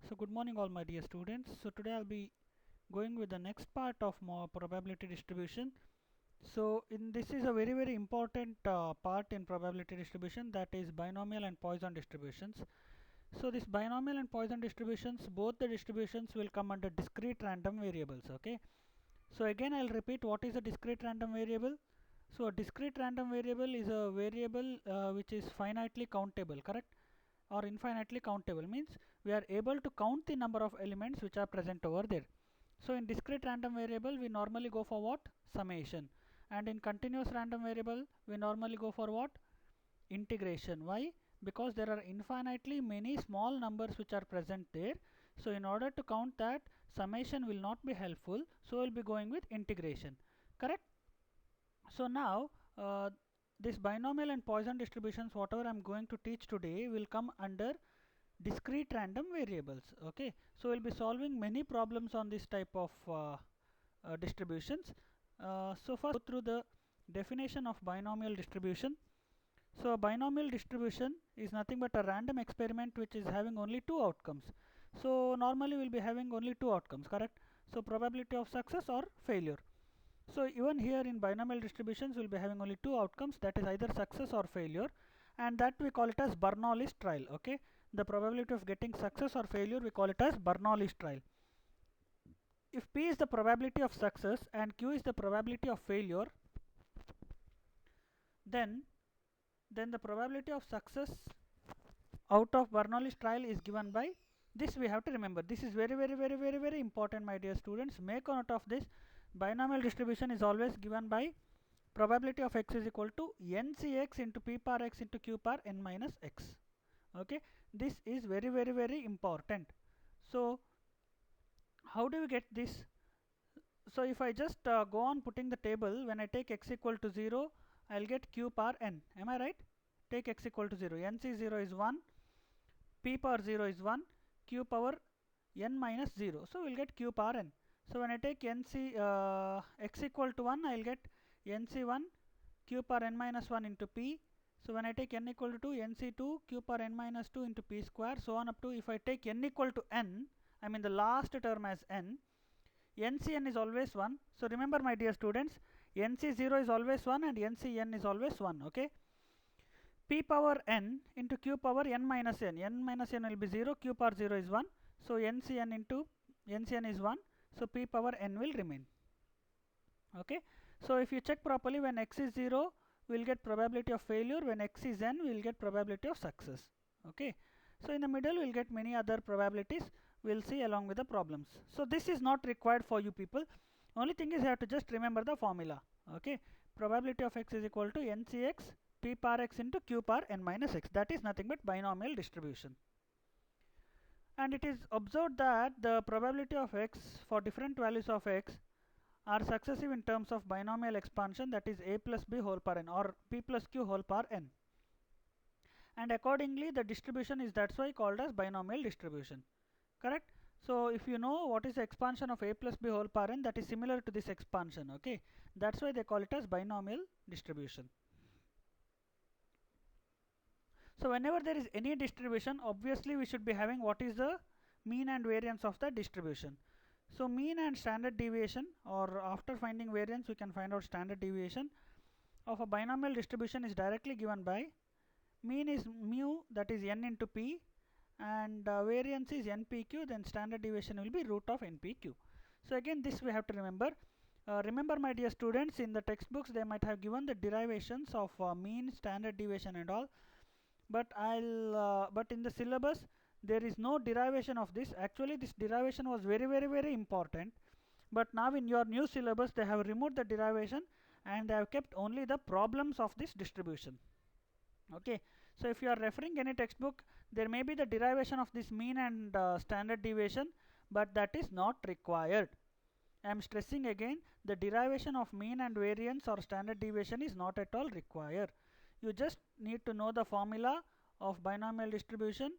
So good morning all my dear students. So today I'll be going with the next part of more probability distribution. So this is a very important part in probability distribution, that is binomial and Poisson distributions. So this binomial and Poisson distributions, both the distributions will come under discrete random variables. Okay. So again I'll repeat, what is a discrete random variable? So a discrete random variable is a variable which is finitely countable, correct? Or infinitely countable means we are able to count the number of elements which are present over there. So in discrete random variable we normally go for what? Summation. And in continuous random variable we normally go for what? Integration. Why? Because there are infinitely many small numbers which are present there. So in order to count that, summation will not be helpful, so we'll be going with integration, correct? So now this binomial and Poisson distributions, whatever I'm going to teach today, will come under discrete random variables. Okay, so we'll be solving many problems on this type of distributions. So first go through the definition of binomial distribution. So a binomial distribution is nothing but a random experiment which is having only two outcomes. So normally we'll be having only two outcomes, correct? So probability of success or failure. So even here in binomial distributions we'll be having only two outcomes, that is either success or failure, and that we call it as Bernoulli's trial. Okay, the probability of getting success or failure, we call it as Bernoulli's trial. If P is the probability of success and Q is the probability of failure, then the probability of success out of Bernoulli's trial is given by this. We have to remember, this is very important, my dear students. Make a note of this. Binomial distribution is always given by probability of x is equal to ncx into p power x into q power n minus x. Okay, this is very important. So how do we get this? So if I just go on putting the table, when I take x equal to 0, I'll get q power n. Am I right? Take x equal to 0, nc0 is 1, p power 0 is 1, q power n minus 0. So we'll get q power n. So when I take x equal to 1, I'll get nc1 q power n minus 1 into p. So when I take n equal to 2, nc2 q power n minus 2 into p square, so on up to, if I take n equal to n, I mean the last term as n, ncn is always 1. So remember, my dear students, nc0 is always 1 and ncn is always 1. Okay, p power n into q power n minus n. N minus n will be 0, q power 0 is 1. So ncn into ncn is 1. So p power n will remain. Okay, so if you check properly, when x is 0, we'll get probability of failure. When x is n, we'll get probability of success. Okay, so in the middle we'll get many other probabilities. We'll see along with the problems. So this is not required for you people. Only thing is you have to just remember the formula. Okay, probability of x is equal to ncx p power x into q power n minus x. That is nothing but binomial distribution. And it is observed that the probability of x for different values of x are successive in terms of binomial expansion, that is a plus b whole power n or p plus q whole power n. And accordingly the distribution is, that's why, called as binomial distribution, correct? So if you know what is the expansion of a plus b whole power n, that is similar to this expansion. Okay, that's why they call it as binomial distribution. So whenever there is any distribution, obviously we should be having what is the mean and variance of the distribution. So mean and standard deviation, or after finding variance we can find out standard deviation of a binomial distribution, is directly given by mean is mu, that is n into p, and variance is npq, then standard deviation will be root of npq. So again this we have to remember. Remember, my dear students, in the textbooks they might have given the derivations of mean, standard deviation and all, but but in the syllabus there is no derivation of this. Actually this derivation was very important, but now in your new syllabus they have removed the derivation and they have kept only the problems of this distribution. Okay, so if you are referring any textbook, there may be the derivation of this mean and standard deviation, but that is not required. I am stressing again, the derivation of mean and variance or standard deviation is not at all required. You just need to know the formula of binomial distribution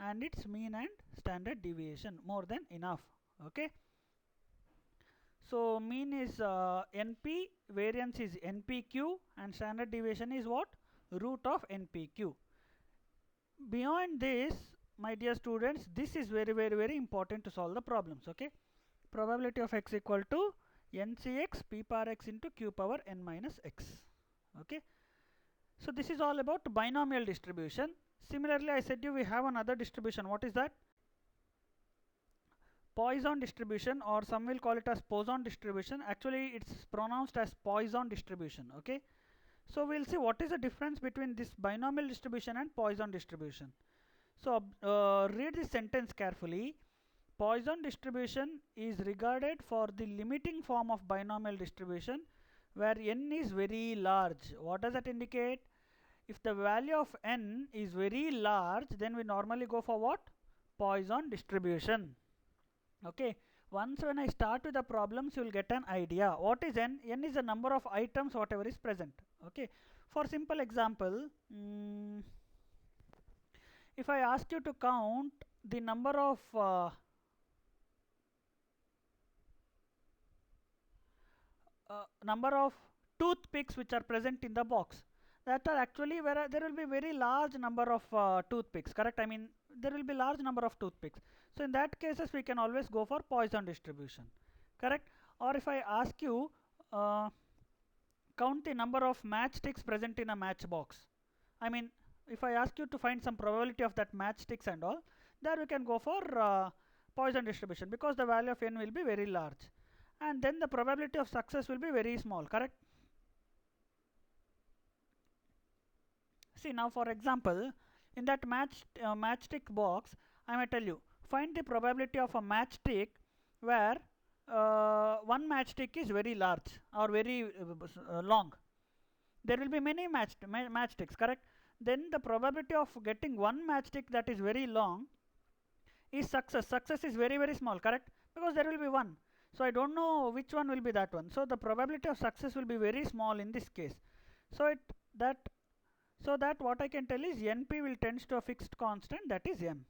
and its mean and standard deviation, more than enough. Okay, so mean is np, variance is npq, and standard deviation is what? Root of npq. Beyond this, my dear students, this is very important to solve the problems. Okay, probability of x equal to ncx p power x into q power n minus x. Okay, so this is all about binomial distribution. Similarly, I said you we have another distribution. What is that? Poisson distribution, or some will call it as Poisson distribution. Actually, it's pronounced as Poisson distribution. Okay, so we'll see what is the difference between this binomial distribution and Poisson distribution. So read this sentence carefully. Poisson distribution is regarded for the limiting form of binomial distribution where n is very large. What does that indicate? If the value of n is very large, then we normally go for what? Poisson distribution. Okay, once when I start with the problems, you will get an idea. What is n? N is the number of items whatever is present. Okay, for simple example, if I ask you to count the number of toothpicks which are present in the box, that are actually where there will be very large number of toothpicks, correct? I mean, there will be large number of toothpicks. So in that cases we can always go for Poisson distribution, correct? Or if I ask you count the number of matchsticks present in a matchbox, I mean, if I ask you to find some probability of that matchsticks and all, there we can go for Poisson distribution, because the value of n will be very large, and then the probability of success will be very small, correct? See, now for example, in that matchstick box, I may tell you, find the probability of a matchstick where one matchstick is very large or very long. There will be many matchsticks, correct? Then the probability of getting one matchstick that is very long is success. Success is very small, correct? Because there will be one. So I don't know which one will be that one. So the probability of success will be very small in this case. So that what I can tell is NP will tends to a fixed constant, that is m.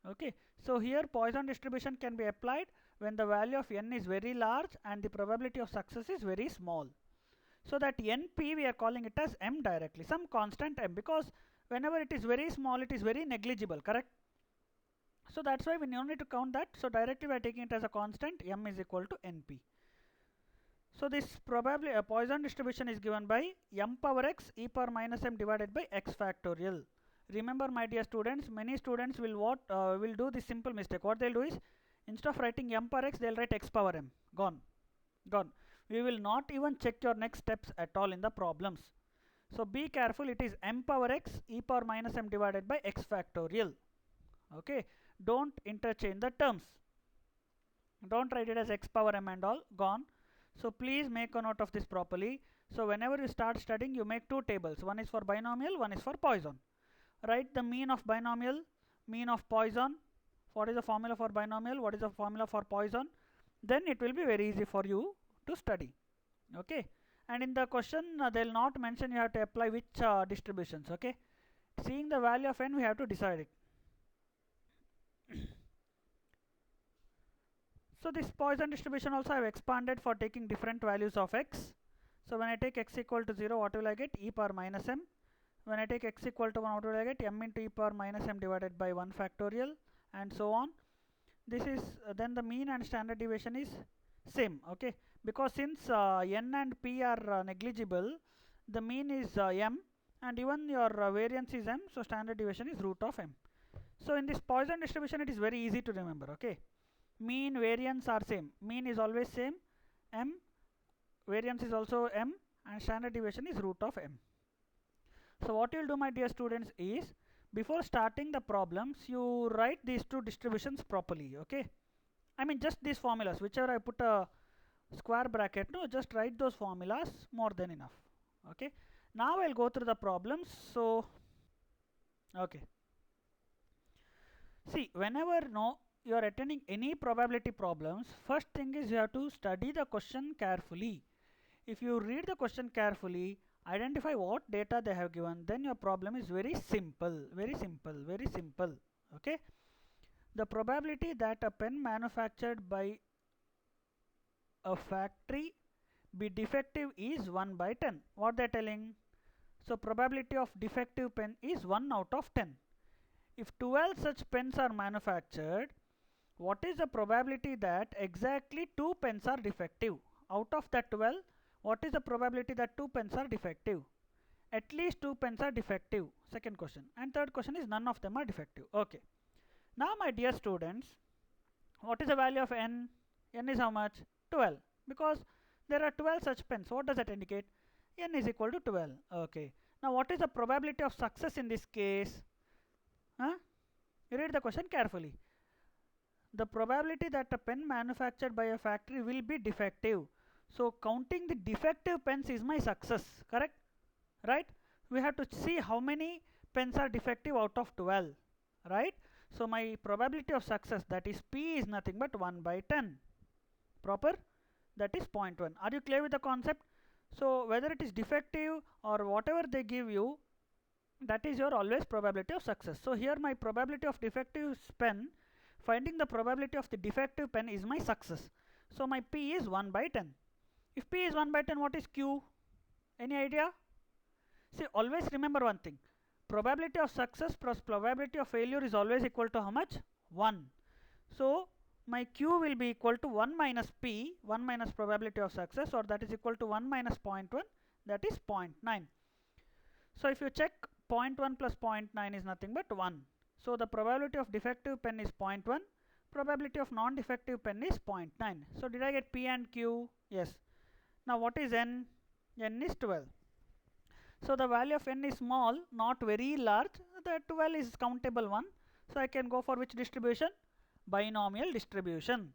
Okay, so here Poisson distribution can be applied when the value of n is very large and the probability of success is very small. So that NP we are calling it as m directly, some constant m, because whenever it is very small it is very negligible, correct? So that's why we don't need to count that. So directly we are taking it as a constant, m is equal to NP. So this probably a Poisson distribution is given by m power x e power minus m divided by x factorial. Remember, my dear students, many students will do this simple mistake. What they'll do is, instead of writing m power x, they'll write x power m. Gone. We will not even check your next steps at all in the problems. So be careful, it is m power x e power minus m divided by x factorial. Okay, don't interchange the terms. Don't write it as x power m and all. Gone. So please make a note of this properly. So whenever you start studying, you make two tables. One is for binomial, one is for Poisson. Write the mean of binomial, mean of Poisson. What is the formula for binomial? What is the formula for Poisson? Then it will be very easy for you to study. Okay. And in the question, they will not mention you have to apply which distributions. Okay. Seeing the value of n, we have to decide it. So this Poisson distribution also I have expanded for taking different values of x. So when I take x equal to 0, what will I get? E power minus m. When I take x equal to 1, what will I get? M into e power minus m divided by 1 factorial, and so on. This is then the mean and standard deviation is same. Okay, because since n and p are negligible, the mean is m, and even your variance is m, so standard deviation is root of m. So in this Poisson distribution, it is very easy to remember. Okay, mean, variance are same. Mean is always same, m, variance is also m, and standard deviation is root of m. So what you will do, my dear students, is before starting the problems, you write these two distributions properly. Okay, I mean just these formulas, whichever I put a square bracket, no, just write those formulas, more than enough. Okay, now I'll go through the problems. So okay, see, whenever you are attending any probability problems, first thing is you have to study the question carefully. If you read the question carefully, identify what data they have given, then your problem is very simple. Okay, the probability that a pen manufactured by a factory be defective is 1 by 10. What they are telling? So probability of defective pen is 1 out of 10. If 12 such pens are manufactured, what is the probability that exactly 2 pens are defective? Out of that 12, what is the probability that 2 pens are defective? At least 2 pens are defective. Second question. And third question is none of them are defective. Okay. Now my dear students, what is the value of n? N is how much? 12. Because there are 12 such pens. What does that indicate? N is equal to 12. Okay. Now what is the probability of success in this case? Huh? You read the question carefully. The probability that a pen manufactured by a factory will be defective. So counting the defective pens is my success. Correct? Right? We have to see how many pens are defective out of 12. Right? So my probability of success, that is P, is nothing but 1 by 10. Proper? That is 0.1. Are you clear with the concept? So whether it is defective or whatever they give you, that is your always probability of success. So here my probability of defective pen, finding the probability of the defective pen is my success. So my P is 1 by 10. If P is 1 by 10, what is Q? Any idea? See, always remember one thing. Probability of success plus probability of failure is always equal to how much? 1. So my Q will be equal to 1 minus P, 1 minus probability of success, or that is equal to 1 minus 0.1, that is 0.9. So if you check, 0.1 plus 0.9 is nothing but 1. So the probability of defective pen is 0.1, probability of non-defective pen is 0.9. So did I get P and Q? Yes. Now what is N? N is 12. So the value of N is small, not very large. The 12 is countable one. So I can go for which distribution? Binomial distribution.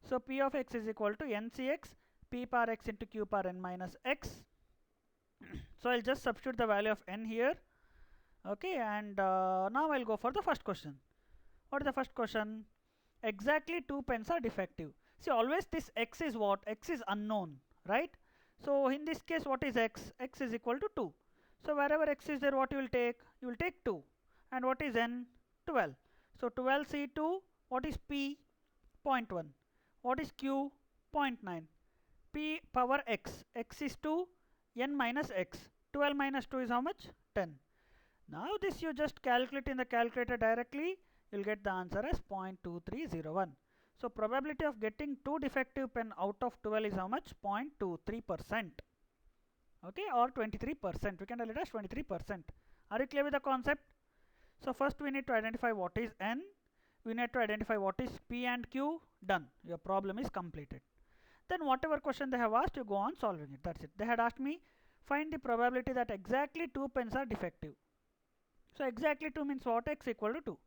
So P of x is equal to NCx, P power x into Q power n minus x. So I'll just substitute the value of n here. Okay, and now I'll go for the first question. What is the first question? Exactly 2 pens are defective. See, always this x is what? X is unknown, right? So in this case, what is x? X is equal to 2. So wherever x is there, what you will take? You will take 2. And what is n? 12. So 12 C2, what is P? 0.1. What is Q? 0.9. P power x. X is 2, n minus x. 12 minus 2 is how much? 10. Now this you just calculate in the calculator directly, you will get the answer as 0.2301. So probability of getting 2 defective pen out of 12 is how much? 0.23%. Okay, or 23%. We can tell it as 23%. Are you clear with the concept? So first we need to identify what is n. We need to identify what is P and Q. Done. Your problem is completed. Then whatever question they have asked, you go on solving it. That's it. They had asked me, find the probability that exactly 2 pens are defective. So exactly 2 means what? X equal to 2.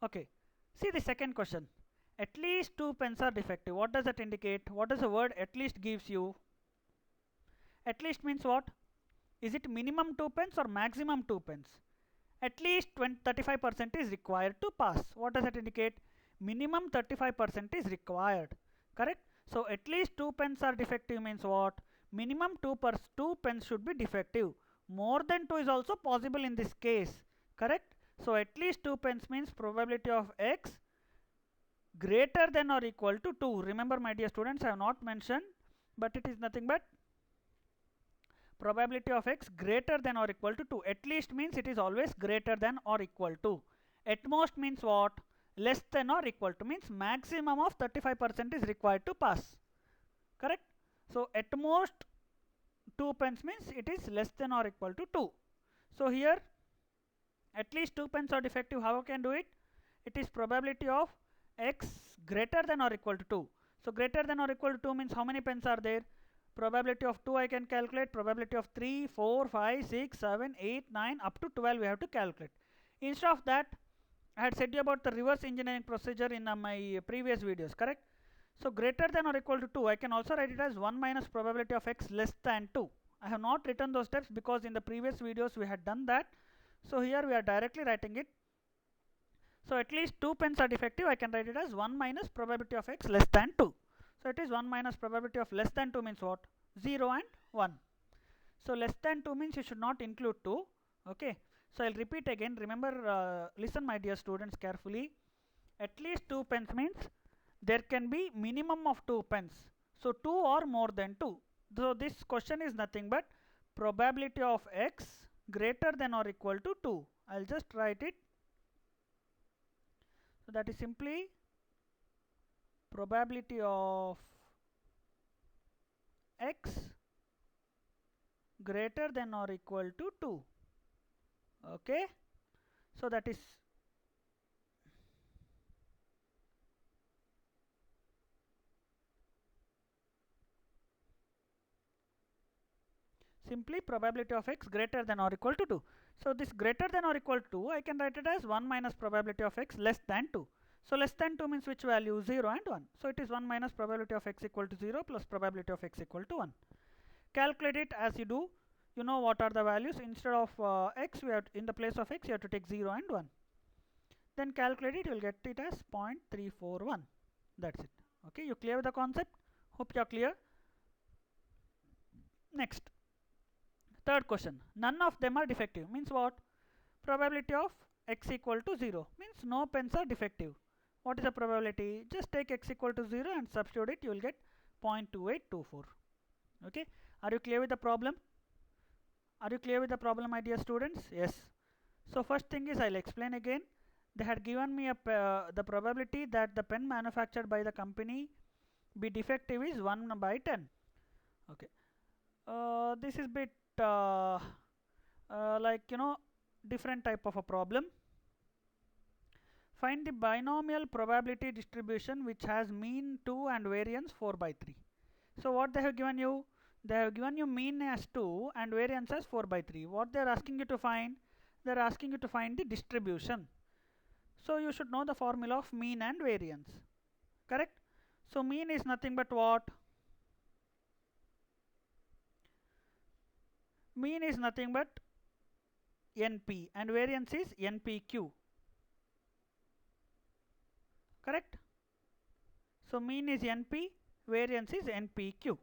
Okay. See the second question. At least 2 pens are defective. What does that indicate? What does the word at least gives you? At least means what? Is it minimum 2 pens or maximum 2 pens? At least 35% is required to pass. What does that indicate? Minimum 35% is required. Correct? So at least 2 pens are defective means what? Minimum 2 pens should be defective. More than 2 is also possible in this case. Correct? So at least 2 pens means probability of x greater than or equal to 2. Remember my dear students, I have not mentioned, but it is nothing but probability of x greater than or equal to 2. At least means it is always greater than or equal to. At most means what? Less than or equal to, means maximum of 35% is required to pass. Correct? So at most 2 pens means it is less than or equal to 2. So here at least 2 pens are defective. How I can do it? It is probability of x greater than or equal to 2. So greater than or equal to 2 means how many pens are there? Probability of 2 I can calculate, probability of 3, 4, 5, 6, 7, 8, 9 up to 12 we have to calculate. Instead of that, I had said you about the reverse engineering procedure in my previous videos, correct? So greater than or equal to 2, I can also write it as 1 minus probability of x less than 2. I have not written those steps because in the previous videos we had done that. So here we are directly writing it. So at least 2 pens are defective, I can write it as 1 minus probability of x less than 2. So it is 1 minus probability of less than 2 means what? 0 and 1. So less than 2 means you should not include 2. Okay. So I'll repeat again. Remember, listen my dear students carefully. At least 2 pens means there can be minimum of 2 pens. So 2 or more than 2. So this question is nothing but probability of x greater than or equal to 2. I'll just write it. So that is simply probability of x greater than or equal to 2. Okay, so that is simply probability of x greater than or equal to 2. So this greater than or equal to, I can write it as 1 minus probability of x less than 2. So less than 2 means which value? 0 and 1. So it is 1 minus probability of x equal to 0 plus probability of x equal to 1. Calculate it as you do. You know what are the values. Instead of x, we have in the place of x you have to take 0 and 1. Then calculate it, you will get it as 0.341. That's it. Okay, you clear with the concept? Hope you are clear. Next, third question. None of them are defective. Means what? Probability of x equal to 0 means no pens are defective. What is the probability? Just take x equal to 0 and substitute it, you will get 0.2824. Okay, are you clear with the problem? Are you clear with the problem, my dear students? Yes. So first thing is, I'll explain again. They had given me the probability that the pen manufactured by the company be defective is 1 by 10. Okay, this is bit like different type of a problem. Find the binomial probability distribution which has mean 2 and variance 4 by 3. So what they have given you? They have given you mean as 2 and variance as 4 by 3. What they are asking you to find? They are asking you to find the distribution. So you should know the formula of mean and variance. Correct? So mean is nothing but what? Mean is nothing but NP and variance is NPQ. Correct? So mean is NP, variance is NPQ.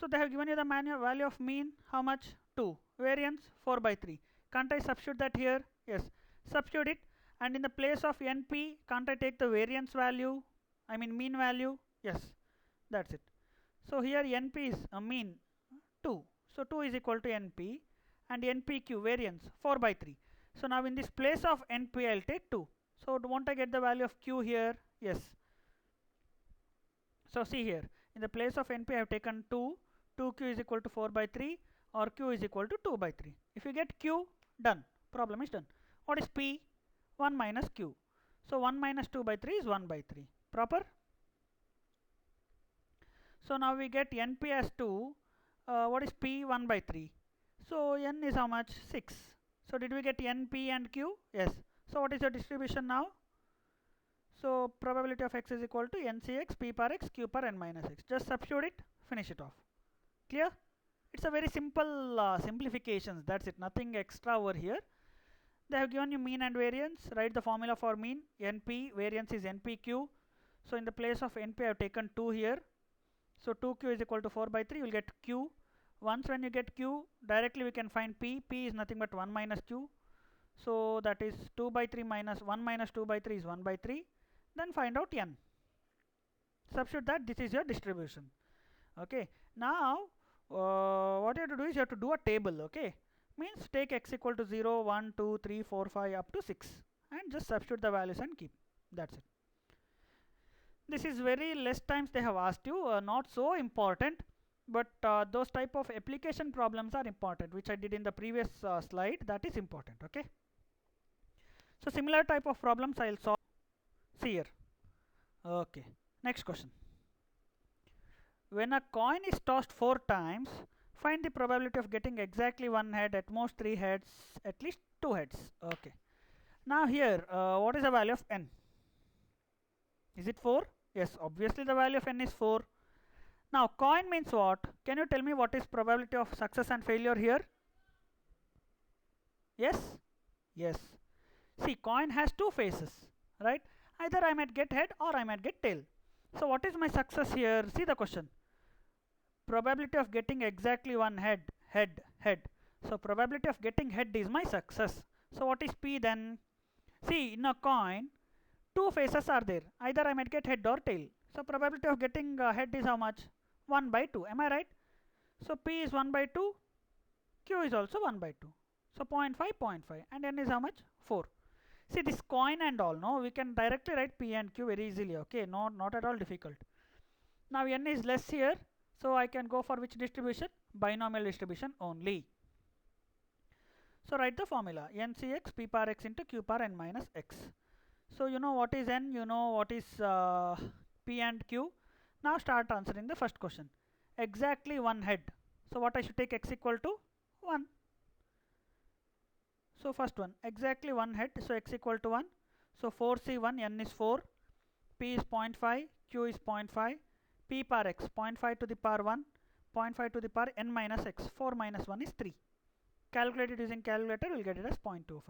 So they have given you the value of mean, how much? 2. Variance 4 by 3. Can't I substitute that here? Yes. Substitute it, and in the place of NP, can't I take the variance value? I mean mean value? Yes. That's it. So here NP is a mean 2. So 2 is equal to NP and NPQ variance 4 by 3. So now in this place of NP I will take 2. So won't I get the value of Q here? Yes. So see here, in the place of NP I have taken 2. 2Q is equal to 4 by 3 or Q is equal to 2 by 3. If you get Q, done. Problem is done. What is P? 1 minus Q. So 1 minus 2 by 3 is 1 by 3. Proper? So now we get NP as 2. What is P? 1 by 3. So N is how much? 6. So did we get NP and Q? Yes. So what is the distribution now? So probability of x is equal to NCx P per x Q per n minus x. Just substitute it, finish it off. Clear? It's a very simple simplifications. That's it. Nothing extra over here. They have given you mean and variance. Write the formula for mean. NP, variance is NPQ. So in the place of NP I have taken 2 here. So 2Q is equal to 4 by 3. You will get Q. Once when you get Q, directly we can find P. P is nothing but 1 minus Q. So that is 2 by 3 minus 1 minus 2 by 3 is 1 by 3. Then find out N. Substitute that, this is your distribution. Okay. Now what you have to do is you have to do a table. Okay. Means take x equal to 0, 1, 2, 3, 4, 5 up to 6 and just substitute the values and keep. That's it. This is very less times they have asked you, not so important, but those type of application problems are important, which I did in the previous slide. That is important. Okay. So similar type of problems I will solve. See here. Okay. Next question. When a coin is tossed 4 times, find the probability of getting exactly 1 head, at most 3 heads, at least 2 heads. Okay. Now here, what is the value of n? Is it 4? Yes, obviously the value of n is 4. Now coin means what? Can you tell me what is probability of success and failure here? Yes? Yes. See, coin has 2 faces, right? Either I might get head or I might get tail. So what is my success here? See the question. Probability of getting exactly 1 head, head. So probability of getting head is my success. So what is P then? See, in a coin, 2 faces are there. Either I might get head or tail. So probability of getting head is how much? 1 by 2. Am I right? So P is 1 by 2. Q is also 1 by 2. So 0.5, 0.5. And N is how much? 4. See this coin and all, no, we can directly write P and Q very easily, okay, not at all difficult. Now n is less here, so I can go for which distribution? Binomial distribution only. So write the formula ncx p power x into q power n minus x. So you know what is n, you know what is p and q. Now start answering the first question. Exactly one head. So what I should take x equal to 1. So first one, exactly one head, so x equal to 1. So 4c1, n is 4, p is 0.5, q is 0.5, p power x 0.5 to the power 1, 0.5 to the power n minus x, 4 minus 1 is 3. Calculate it using calculator, we'll get it as 0.25.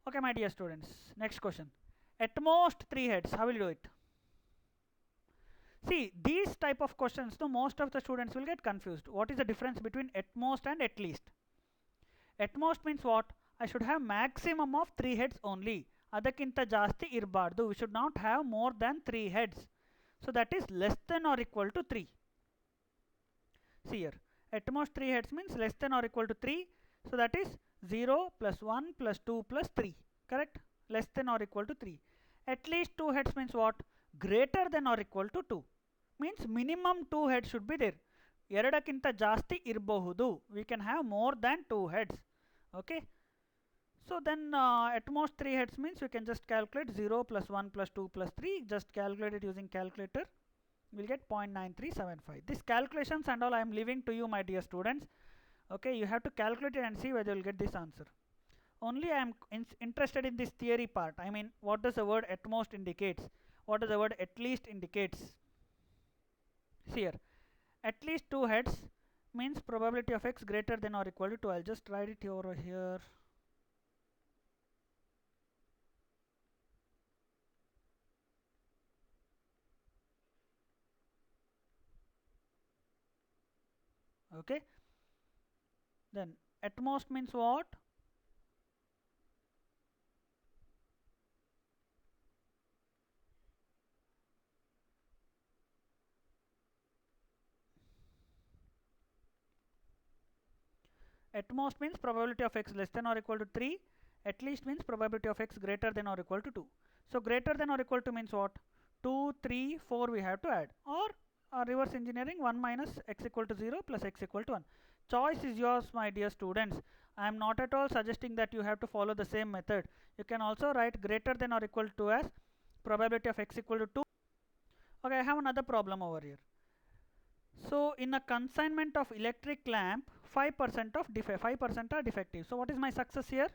Okay my dear students, next question. At most 3 heads, how will you do it? See, these type of questions, no, most of the students will get confused. What is the difference between at most and at least? At most means what? I should have maximum of 3 heads only. Adakinta jasti irbadu. We should not have more than 3 heads. So that is less than or equal to 3. See here. At most 3 heads means less than or equal to 3. So that is 0 plus 1 plus 2 plus 3. Correct? Less than or equal to 3. At least 2 heads means what? Greater than or equal to 2. Means minimum 2 heads should be there. ಎರಡಕ್ಕಿಂತ ಜಾಸ್ತಿ ಇರಬಹುದು. We can have more than 2 heads. Okay. So then at most 3 heads means we can just calculate 0 plus 1 plus 2 plus 3. Just calculate it using calculator. We'll get 0.9375. These calculations and all I am leaving to you my dear students. Okay, you have to calculate it and see whether you will get this answer. Only I am interested in this theory part. I mean, what does the word at most indicates? What does the word at least indicates? See here. At least 2 heads means probability of x greater than or equal to 2. I'll just write it over here. Okay. Then at most means what? At most means probability of x less than or equal to 3. At least means probability of x greater than or equal to 2. So greater than or equal to means what? 2, 3, 4 we have to add. Or reverse engineering 1 minus x equal to 0 plus x equal to 1. Choice is yours my dear students. I am not at all suggesting that you have to follow the same method. You can also write greater than or equal to as probability of x equal to 2. Okay, I have another problem over here. So in a consignment of electric lamp, 5% of 5% are defective. So what is my success here?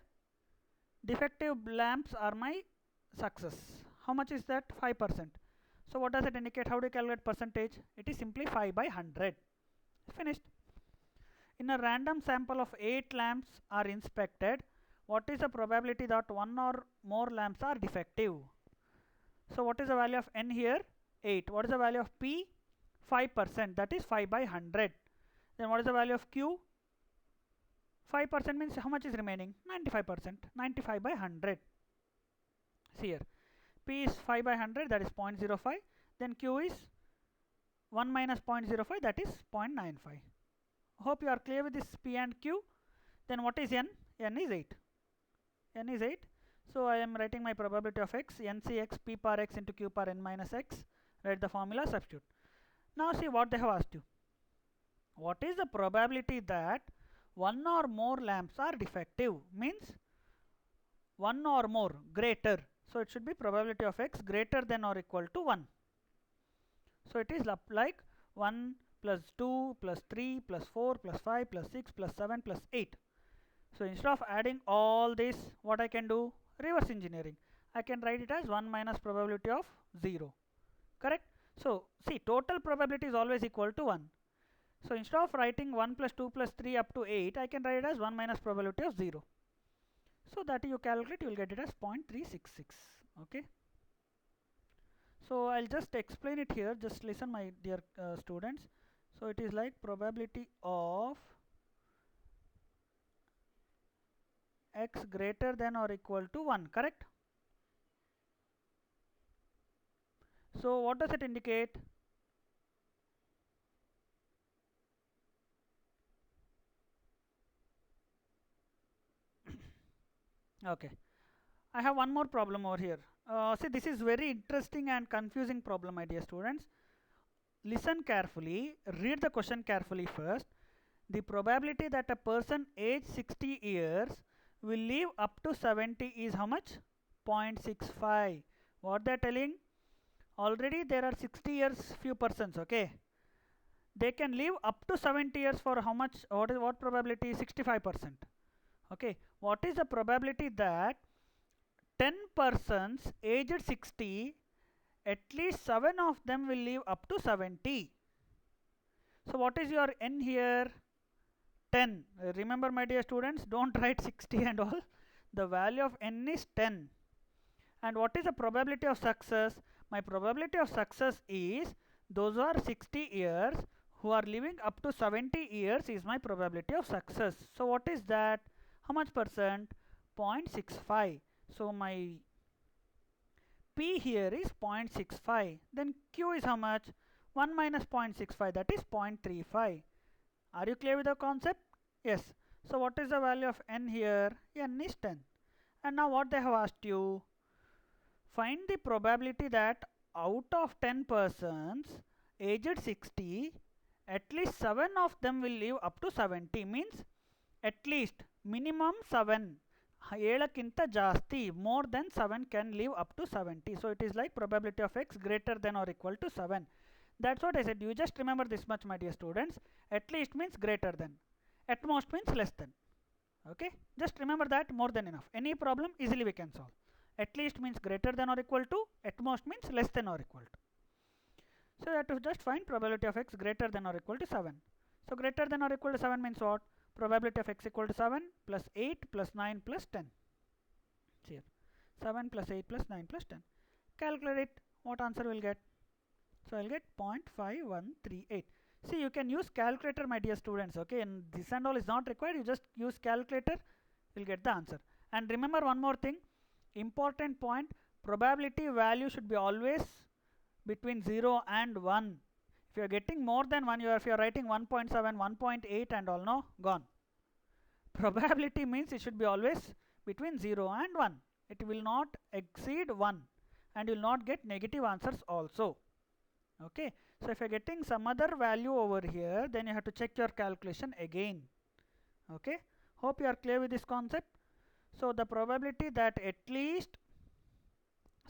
Defective lamps are my success. How much is that? 5%. So what does it indicate? How do you calculate percentage? It is simply 5 by 100. Finished. In a random sample of 8 lamps are inspected, what is the probability that one or more lamps are defective? So what is the value of n here? 8. What is the value of p? 5%, that is 5 by 100. Then what is the value of q? 5% means how much is remaining? 95%. 95 by 100. See here. P is 5 by 100, that is 0.05. Then q is 1 minus 0.05, that is 0.95. Hope you are clear with this p and q. Then what is n? N is 8. N is 8. So I am writing my probability of x, ncx p power x into q power n minus x. Write the formula, substitute. Now see what they have asked you. What is the probability that one or more lamps are defective? Means one or more, greater. So it should be probability of x greater than or equal to 1. So it is like 1 plus 2 plus 3 plus 4 plus 5 plus 6 plus 7 plus 8. So instead of adding all this, what I can do? Reverse engineering. I can write it as 1 minus probability of 0. Correct? So see, total probability is always equal to 1. So instead of writing 1 plus 2 plus 3 up to 8, I can write it as 1 minus probability of 0. So that you calculate, you will get it as 0.366. Okay. So I'll just explain it here. Just listen my dear students. So it is like probability of x greater than or equal to 1. Correct? So what does it indicate? Okay. I have one more problem over here. See, this is very interesting and confusing problem, my dear students. Listen carefully, read the question carefully first. The probability that a person aged 60 years will live up to 70 is how much? 0.65. What they are telling? Already there are 60 years few persons, okay? They can live up to 70 years for how much? What probability? 65%. Okay. What is the probability that 10 persons aged 60, at least 7 of them will live up to 70? So what is your n here? 10. Remember, my dear students, don't write 60 and all. The value of n is 10. And what is the probability of success? My probability of success is those who are 60 years who are living up to 70 years is my probability of success. So what is that? How much percent? 0.65. So my P here is 0.65. Then Q is how much? 1 minus 0.65, that is 0.35. Are you clear with the concept? Yes. So what is the value of n here? N is 10. And now what they have asked you? Find the probability that out of 10 persons aged 60, at least 7 of them will live up to 70. Means at least minimum 7. 7ಕಿಂತ ಜಾಸ್ತಿ, more than 7 can live up to 70. So it is like probability of x greater than or equal to 7. That's what I said. You just remember this much, my dear students. At least means greater than. At most means less than. Okay. Just remember that, more than enough. Any problem easily we can solve. At least means greater than or equal to. At most means less than or equal to. So you have to just find probability of x greater than or equal to 7. So greater than or equal to 7 means what? Probability of x equal to 7 plus 8 plus 9 plus 10. Here 7 plus 8 plus 9 plus 10. Calculate it. What answer will get? So I'll get 0.5138. See, you can use calculator, my dear students. Okay, and this and all is not required. You just use calculator, you'll get the answer. And remember one more thing, important point, probability value should be always between 0 and 1. If you are getting more than 1, if you are writing 1.7, 1.8 and all, no, gone. Probability means it should be always between 0 and 1. It will not exceed 1 and you will not get negative answers also. Okay. So if you are getting some other value over here, then you have to check your calculation again. Okay. Hope you are clear with this concept. So the probability that at least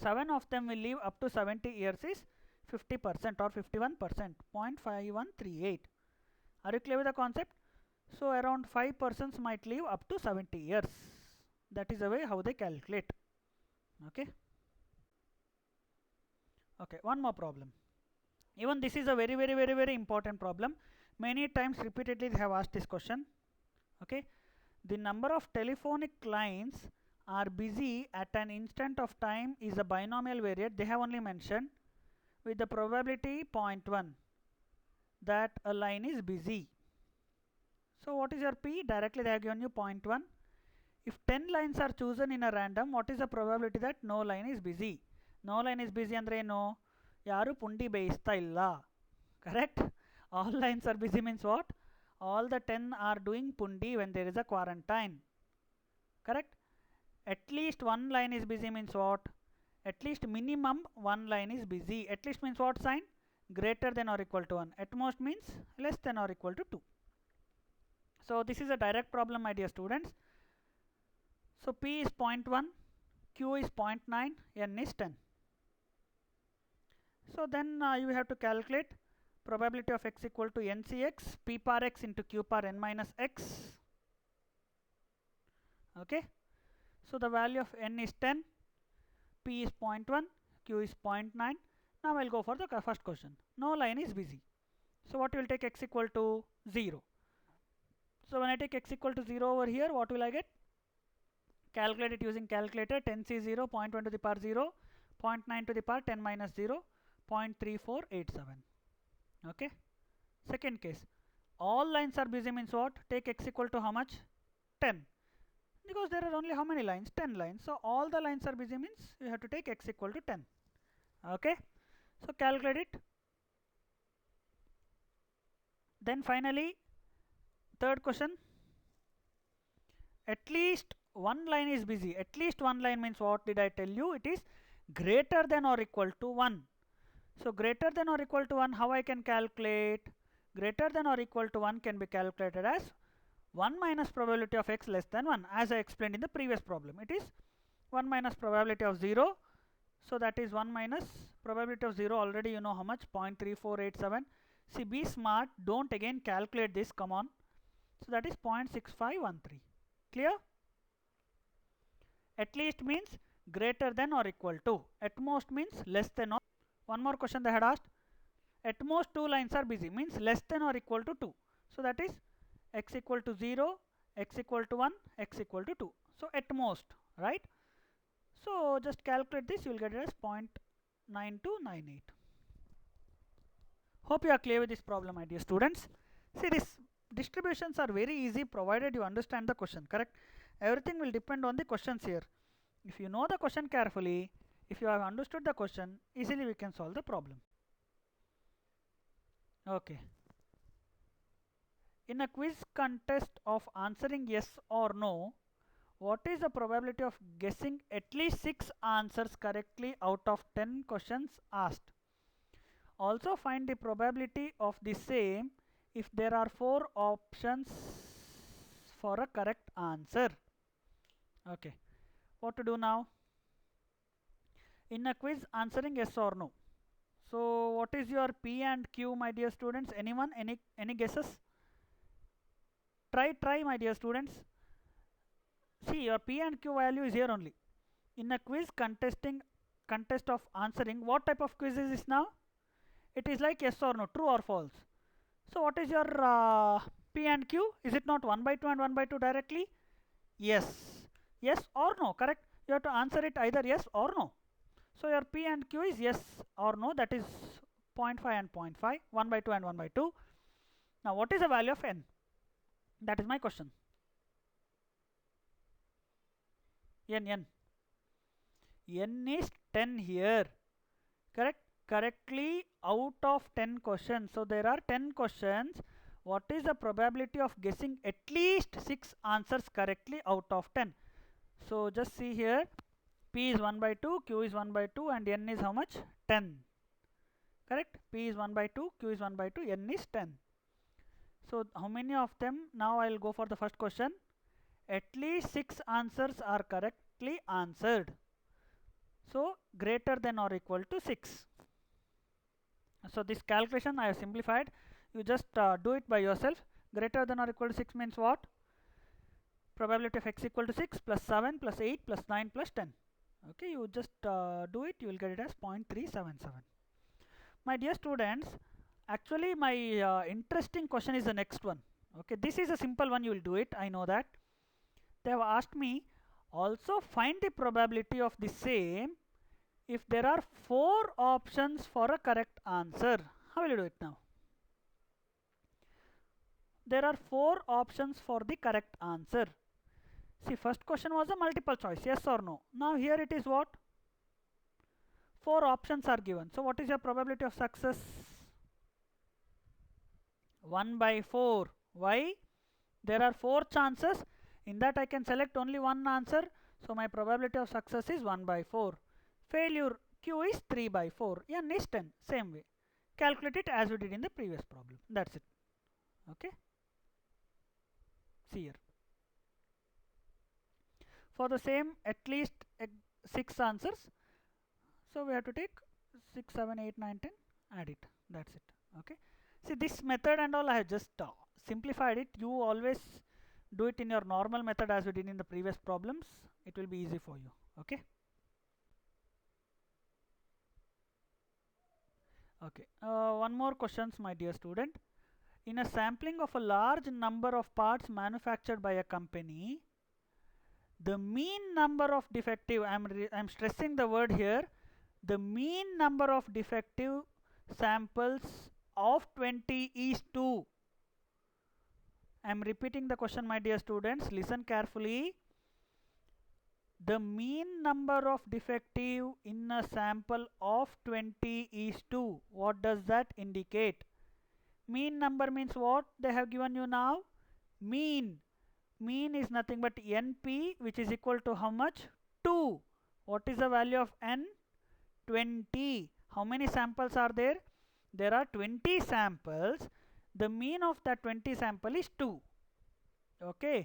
7 of them will live up to 70 years is 50% or 51%, 0.5138. Are you clear with the concept? So around 5 persons might live up to 70 years. That is the way how they calculate. Okay. Okay, one more problem. Even this is a very important problem. Many times repeatedly they have asked this question. Okay. The number of telephonic lines are busy at an instant of time is a binomial variate. They have only mentioned with the probability 0.1 that a line is busy. So what is your P? Directly they have given you 0.1. If 10 lines are chosen in a random, what is the probability that no line is busy? No line is busy andre no yaru pundi beista illa. Correct? All lines are busy means what? All the 10 are doing pundi when there is a quarantine. Correct? At least one line is busy means what? At least minimum one line is busy. At least means what sign? Greater than or equal to 1. At most means less than or equal to 2. So this is a direct problem, my dear students. So P is 0.1, Q is 0.9, N is 10. So then you have to calculate probability of x equal to NCX, P par x into Q par n minus x. Okay. So the value of n is 10, P is 0.1, Q is 0.9. Now I'll go for the first question. No line is busy. So what will take x equal to 0? So when I take x equal to 0 over here, what will I get? Calculate it using calculator. 10c 0, 0.1 to the power 0, 0.9 to the power 10 minus 0, 0.3487. Okay. Second case, all lines are busy means what? Take x equal to how much? 10. Because there are only how many lines? 10 lines. So all the lines are busy means you have to take x equal to 10. Okay. So calculate it. Then finally, third question. At least one line is busy. At least one line means what did I tell you? It is greater than or equal to 1. So greater than or equal to 1, how I can calculate? Greater than or equal to 1 can be calculated as 1 minus probability of x less than 1, as I explained in the previous problem. It is 1 minus probability of 0. So that is 1 minus probability of 0, already you know how much, 0.3487. See, be smart, don't again calculate this, come on. So that is 0.6513. Clear? At least means greater than or equal to. At most means less than or. One more question they had asked. At most two lines are busy, means less than or equal to 2. So that is x equal to 0, x equal to 1, x equal to 2. So at most, right? So just calculate this, you will get it as 0.9298. Hope you are clear with this problem, my dear students. See, these distributions are very easy provided you understand the question, correct? Everything will depend on the questions here. If you know the question carefully, if you have understood the question, easily we can solve the problem. Okay. In a quiz contest of answering yes or no, what is the probability of guessing at least 6 answers correctly out of 10 questions asked? Also find the probability of the same if there are 4 options for a correct answer. Okay, what to do now? In a quiz answering yes or no. So what is your P and Q, my dear students? Anyone? Any guesses? Try my dear students. See, your P and Q value is here only. In a quiz contest of answering, what type of quiz is this now? It is like yes or no, true or false. So what is your P and Q? Is it not 1 by 2 and 1 by 2 directly? Yes. Yes or no, correct? You have to answer it either yes or no. So your P and Q is yes or no, that is 0.5 and 0.5, 1 by 2 and 1 by 2. Now what is the value of n? That is my question. N is 10 here, correct? Correctly out of 10 questions. So there are 10 questions. What is the probability of guessing at least 6 answers correctly out of 10? So just see here, P is 1 by 2, Q is 1 by 2 and N is how much? 10. Correct? P is 1 by 2, Q is 1 by 2, N is 10. So how many of them? Now I will go for the first question. At least 6 answers are correctly answered. So greater than or equal to 6. So this calculation I have simplified. You just do it by yourself. Greater than or equal to 6 means what? Probability of x equal to 6 plus 7 plus 8 plus 9 plus 10. Okay, you just do it, you will get it as 0.377. My dear students, actually my interesting question is the next one. Okay, this is a simple one, you will do it, I know that. They have asked me also find the probability of the same if there are 4 options for a correct answer. How will you do it now? There are 4 options for the correct answer. See, first question was a multiple choice, yes or no. Now here it is what? 4 options are given. So what is your probability of success? 1 by 4. Why? There are 4 chances. In that I can select only one answer. So my probability of success is 1 by 4. Failure Q is 3 by 4. N is 10. Same way. Calculate it as we did in the previous problem. That's it. Okay. See here. For the same at least 6 answers. So we have to take 6, 7, 8, 9, 10. Add it. That's it. Okay. See, this method and all I have just simplified it. You always do it in your normal method as we did in the previous problems. It will be easy for you. Okay. Okay. One more questions, my dear student. In a sampling of a large number of parts manufactured by a company, the mean number of defective, I'm stressing the word here, the mean number of defective samples of 20 is 2. I am repeating the question, my dear students, listen carefully. The mean number of defective in a sample of 20 is 2. What does that indicate? Mean number means what they have given you now? Mean. Mean is nothing but NP, which is equal to how much? 2. What is the value of N? 20. How many samples are there? There are 20 samples. The mean of that 20 sample is 2. Okay.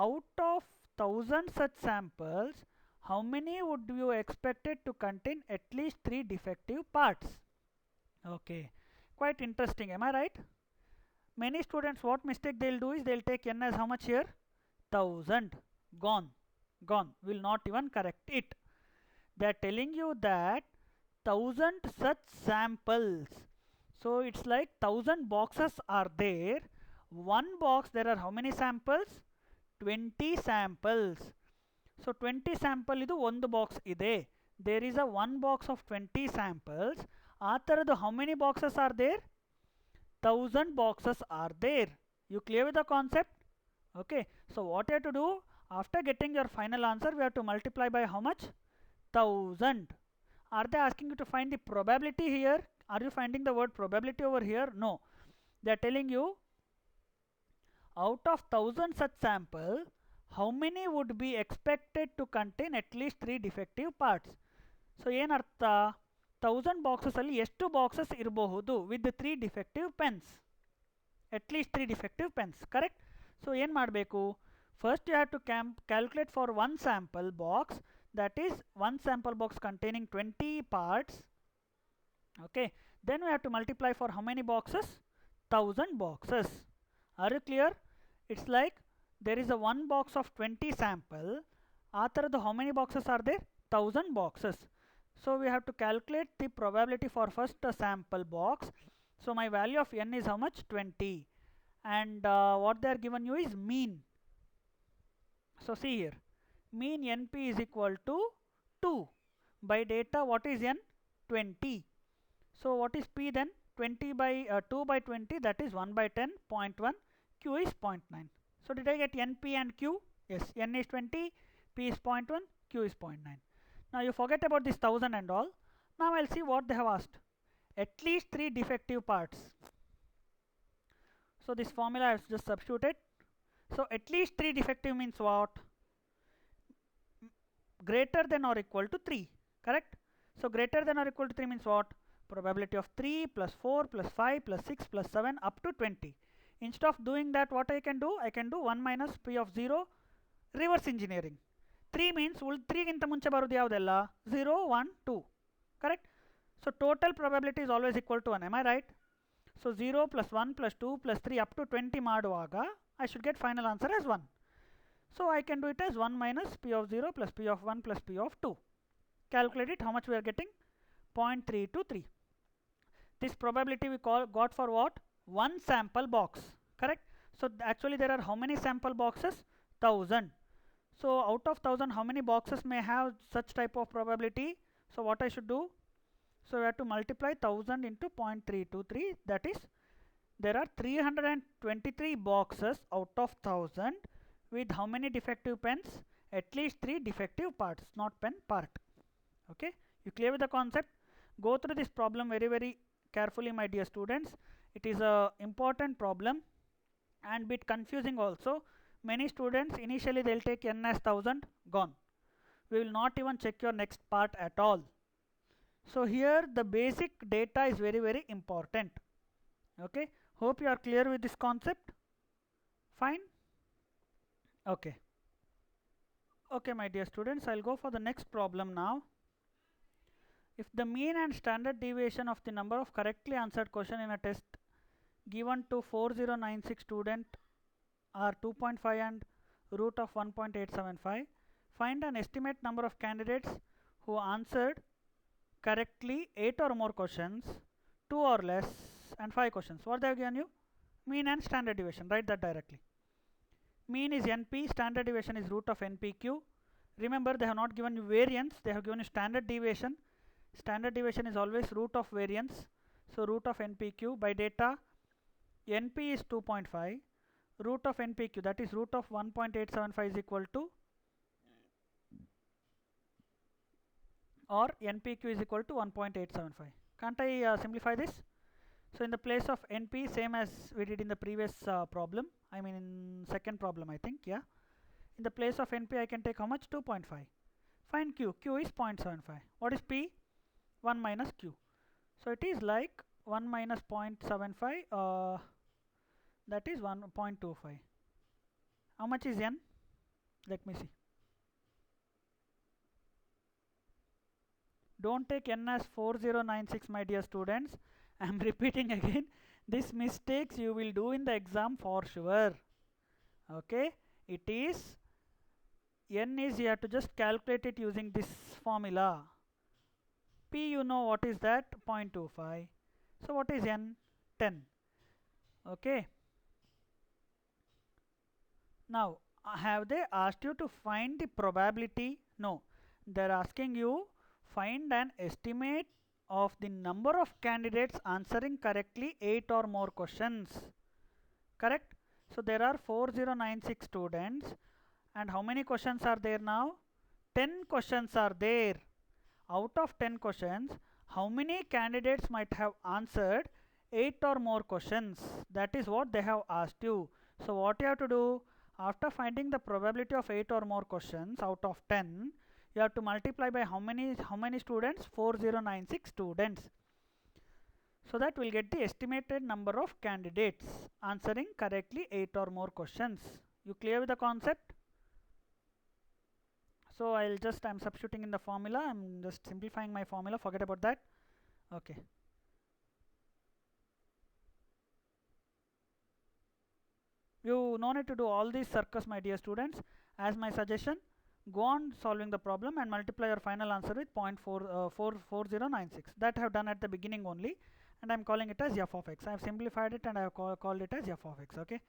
Out of 1000 such samples, how many would you expected to contain at least 3 defective parts? Okay. Quite interesting. Am I right? Many students, what mistake they'll do is they'll take N as how much here? 1000. Gone. Gone. Will not even correct it. They are telling you that 1000 such samples. So it's like 1000 boxes are there. One box, there are how many samples? 20 samples. So 20 sample idu one box ide. There is a one box of 20 samples. How many boxes are there? 1000 boxes are there. You clear with the concept? Okay. So what you have to do? After getting your final answer, we have to multiply by how much? 1000. Are they asking you to find the probability here? Are you finding the word probability over here? No. They are telling you out of 1000 such sample, how many would be expected to contain at least 3 defective parts? So ಏನು ಅರ್ಥ 1000 boxes ಅಲ್ಲಿ ಎಷ್ಟು boxes ಇರಬಹುದು with 3 defective pens at least 3 defective pens, correct? So ಏನು ಮಾಡಬೇಕು? First you have to calculate for one sample box, that is one sample box containing 20 parts. Okay, then we have to multiply for how many boxes? 1000 boxes. Are you clear? It's like there is a one box of 20 sample. How many boxes are there? 1000 boxes. So we have to calculate the probability for first sample box. So my value of N is how much? 20. And what they are given you is mean. So see here, mean NP is equal to 2. By data, what is N? 20. So what is P then? 20 by 2 by 20, that is 1 by 10, 0.1. Q is 0.9. So did I get NP and Q? Yes, N is 20, P is 0.1, Q is 0.9. Now you forget about this 1000 and all. Now I'll see what they have asked. At least 3 defective parts. So this formula I have just substituted. So at least 3 defective means what? Greater than or equal to 3, correct? So greater than or equal to 3 means what? Probability of 3 plus 4 plus 5 plus 6 plus 7 up to 20. Instead of doing that, what I can do? I can do 1 minus P of 0, reverse engineering. 3 means 3 ಗಿಂತ ಮುಂಚೆ ಬರೋದು ಯಾವುದೆಲ್ಲ 0 1 2, correct? So total probability is always equal to 1. Am I right? So 0 plus 1 plus 2 plus 3 up to 20 ಮಾಡುವಾಗ I should get final answer as 1. So I can do it as 1 minus P of 0 plus P of 1 plus P of 2. Calculate it, how much we are getting? 0.323. This probability we got for what? One sample box, correct? So actually there are how many sample boxes? 1000. So out of 1000, how many boxes may have such type of probability? So what I should do? So we have to multiply 1000 into 0.323. That is, there are 323 boxes out of 1000 with how many defective pens? At least 3 defective parts, not pen part. Okay, you clear with the concept? Go through this problem very carefully, my dear students. It is a important problem and bit confusing also. Many students initially they'll take N as 1000, gone. We will not even check your next part at all. So here the basic data is very important. Okay, hope you are clear with this concept. Fine. Okay, my dear students, I'll go for the next problem now. If the mean and standard deviation of the number of correctly answered question in a test given to 4096 student are 2.5 and root of 1.875, find an estimate number of candidates who answered correctly 8 or more questions, 2 or less, and 5 questions. What they have given you? Mean and standard deviation. Write that directly. Mean is NP, standard deviation is root of NPQ. Remember, they have not given you variance, they have given you standard deviation. Standard deviation is always root of variance. So root of NPQ. By data, NP is 2.5. Root of NPQ, that is root of 1.875 is equal to, or NPQ is equal to 1.875. Can't I simplify this? So in the place of NP, same as we did in the previous problem, I mean in second problem I think, yeah. In the place of NP I can take how much? 2.5. Find Q. Q is 0.75. What is P? 1 minus Q. So it is like 1 minus 0.75, that is 1.25. How much is N? Let me see. Don't take N as 4096, my dear students. I am repeating again. These mistakes you will do in the exam for sure. Okay. It is N is, you have to just calculate it using this formula. P, you know what is that? 0.25. So what is N? 10. Okay. Now, have they asked you to find the probability? No. They are asking you find an estimate of the number of candidates answering correctly 8 or more questions. Correct? So there are 4096 students, and how many questions are there now? 10 questions are there. Out of 10 questions, how many candidates might have answered 8 or more questions? That is what they have asked you. So what you have to do, after finding the probability of 8 or more questions out of 10, you have to multiply by how many students? 4096 students. So that we'll get the estimated number of candidates answering correctly 8 or more questions. You clear with the concept? So I'm substituting in the formula. I'm just simplifying my formula. Forget about that. Okay. You no need to do all these circus, my dear students. As my suggestion, go on solving the problem and multiply your final answer with 0.4096. That I have done at the beginning only, and I'm calling it as f of x. I have simplified it and I have called it as f of x. Okay.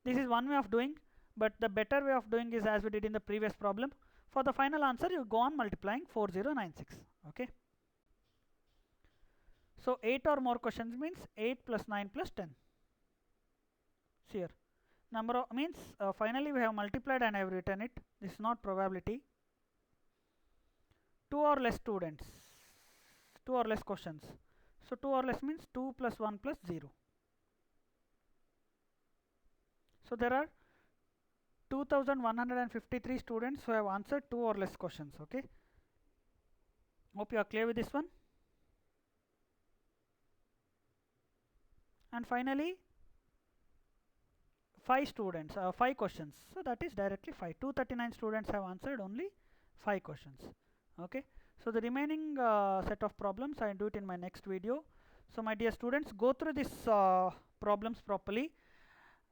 This is one way of doing, but the better way of doing is as we did in the previous problem. For the final answer, you go on multiplying 4096. Okay. So 8 or more questions means 8 plus 9 plus 10. See here. Number of means finally we have multiplied and I have written it. This is not probability. 2 or less students. 2 or less questions. So 2 or less means 2 plus 1 plus 0. So there are 2153 students who have answered 2 or less questions. Okay. Hope you are clear with this one. And finally 5 students, 5 questions. So that is directly 5. 239 students have answered only 5 questions. Okay. So the remaining set of problems I will do it in my next video. So my dear students, go through these problems properly,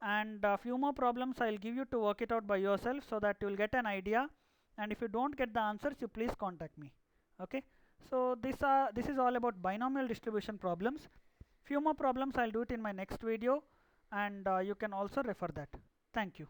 and a few more problems I will give you to work it out by yourself so that you will get an idea. And if you don't get the answers, you please contact me. Okay. So this is all about binomial distribution problems. Few more problems I will do it in my next video, and you can also refer that. Thank you.